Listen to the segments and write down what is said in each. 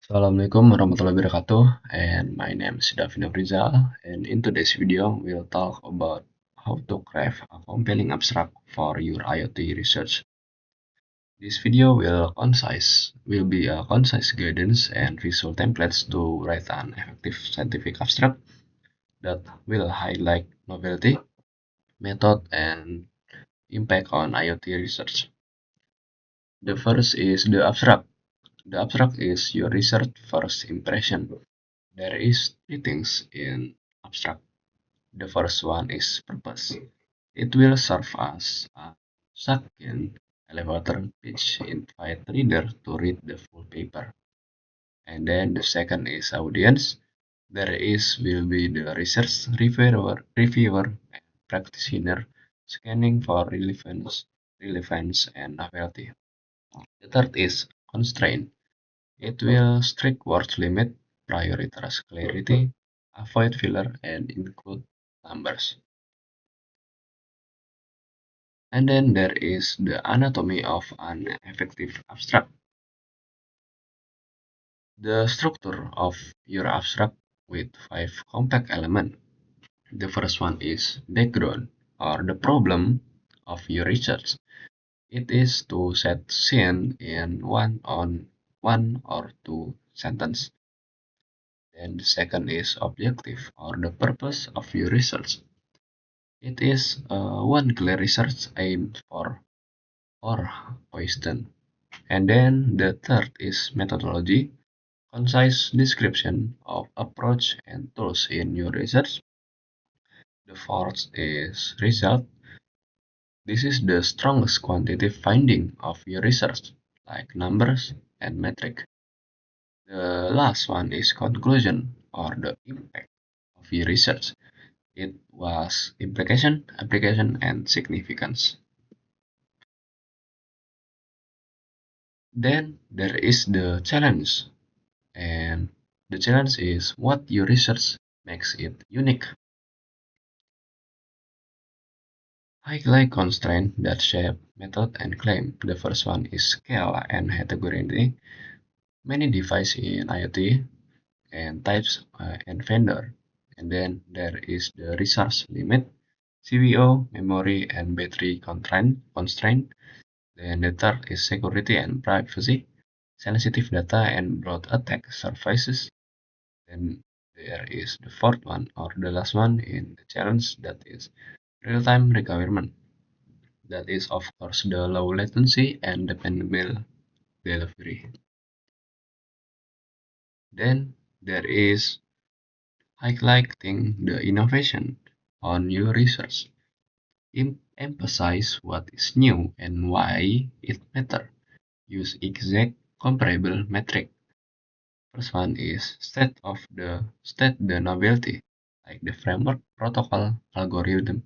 Assalamualaikum warahmatullahi wabarakatuh, and my name is Davino Rizal, and in today's video we'll talk about how to craft a compelling abstract for your IoT research. This video will be a concise guidance and visual templates to write an effective scientific abstract that will highlight novelty, method, and impact on IoT research. The first is the abstract. The abstract is your research first impression. There is three things in abstract. The first one is purpose. It will serve as a second elevator pitch, invite reader to read the full paper. And then the second is audience. There is will be the research reviewer and practitioner scanning for relevance and novelty. The third is constraint. It will strict word limit, prioritize clarity, avoid filler, and include numbers. And then there is the anatomy of an effective abstract. The structure of your abstract with five compact elements. The first one is background or the problem of your research. It is to set scene in one or two sentences. Then the second is objective or the purpose of your research. It is one clear research aim for or question. And then the third is methodology, concise description of approach and tools in your research. The fourth is result. This is the strongest quantitative finding of your research, like numbers and metric. The last one is conclusion or the impact of your research. It was implication, application, and significance. Then there is the challenge, and the challenge is what your research makes it unique. Highlight constraints that shape method and claim. The first one is scale and heterogeneity. Many devices in IoT and types and vendor. And then there is the resource limit, CPO, memory, and battery constraint. Then the third is security and privacy, sensitive data and broad attack surfaces. Then there is the fourth one or the last one in the challenge, that is real-time requirement. That is of course the low latency and dependable delivery. Then there is highlighting the innovation on your research. Emphasize what is new and why it matters. Use exact comparable metric. First one is state the novelty, like the framework, protocol, algorithm,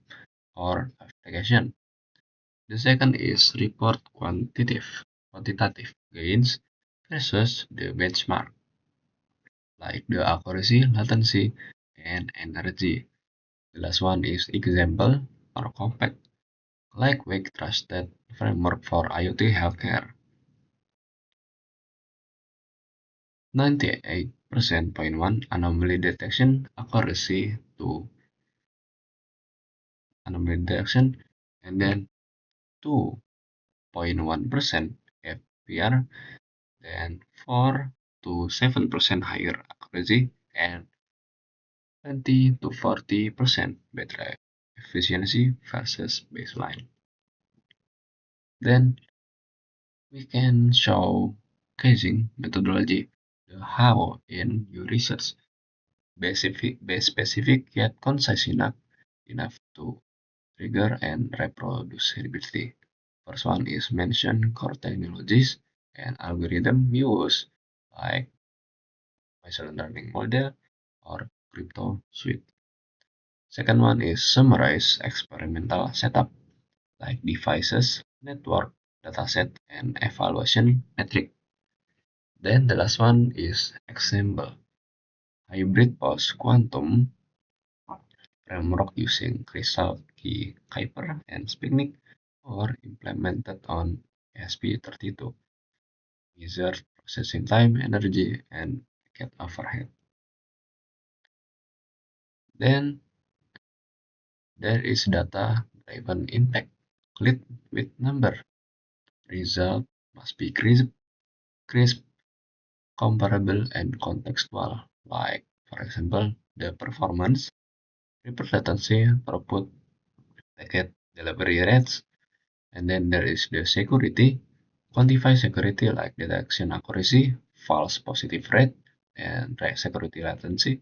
or application. The second is report quantitative gains versus the benchmark, like the accuracy, latency, and energy. The last one is example or compact, like Wake trusted framework for IoT healthcare. 98.1% anomaly detection accuracy to anomaly detection, and then 2.1% FPR, then 4 to 7% higher accuracy, and 20 to 40% better efficiency versus baseline. Then we can show casing methodology, the how in your research, specific yet concise enough to trigger and reproducibility. First one is mention core technologies and algorithm use like machine learning model or crypto suite. Second one is summarize experimental setup like devices, network, dataset, and evaluation metric. Then the last one is example hybrid post quantum framework using Crystal Key Kuiper and Sputnik or implemented on ESP32. Wizard processing time, energy, and packet overhead. Then there is data-driven impact. Lead with number. Result must be crisp, comparable, and contextual. Like, for example, the performance, repeat latency, throughput, packet delivery rates, and then there is the security. Quantify security like detection accuracy, false positive rate, and security latency.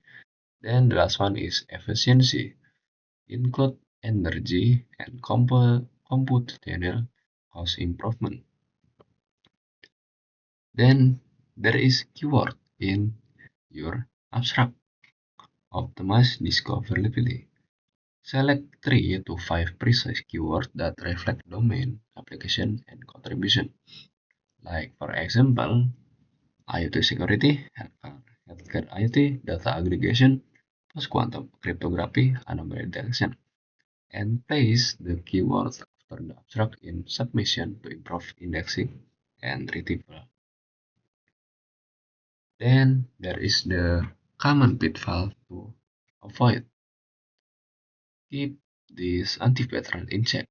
Then the last one is efficiency. Include energy and computational cost improvement. Then there is keyword in your abstract. Optimize discoverability. Select 3 to 5 precise keywords that reflect domain, application, and contribution. Like for example, IoT security, healthcare IoT, data aggregation, post-quantum cryptography, anomaly detection, and place the keywords after the abstract in submission to improve indexing and retrieval. Then there is the common pitfall to avoid. Keep this anti-pattern in check,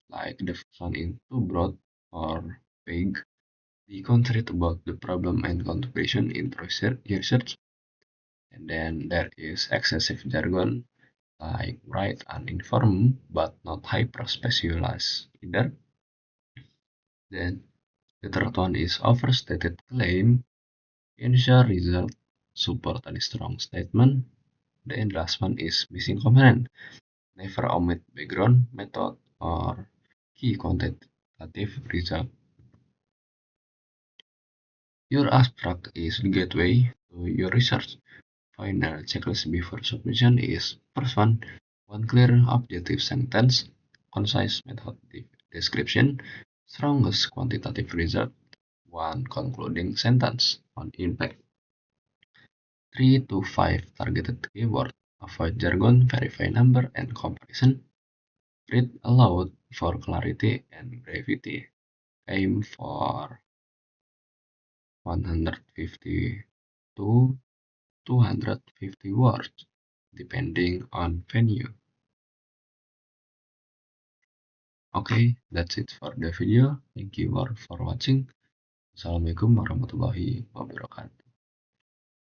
like the first one in too broad or vague. Be concrete about the problem and contribution in research. And then there is excessive jargon, like write uninformed but not hyper-specialized either. Then the third one is overstated claim, ensure result support a strong statement. Then the last one is missing component, never omit background, method, or key quantitative result. Your abstract is the gateway to your research. Final checklist before submission is first one clear objective sentence, concise method description, strongest quantitative result, one concluding sentence on impact, 3 to 5 targeted keyword, avoid jargon, verify number and comparison, read aloud for clarity and brevity, aim for 150 to 250 words, depending on venue. Okay, that's it for the video. Thank you all for watching. Assalamualaikum warahmatullahi wabarakatuh.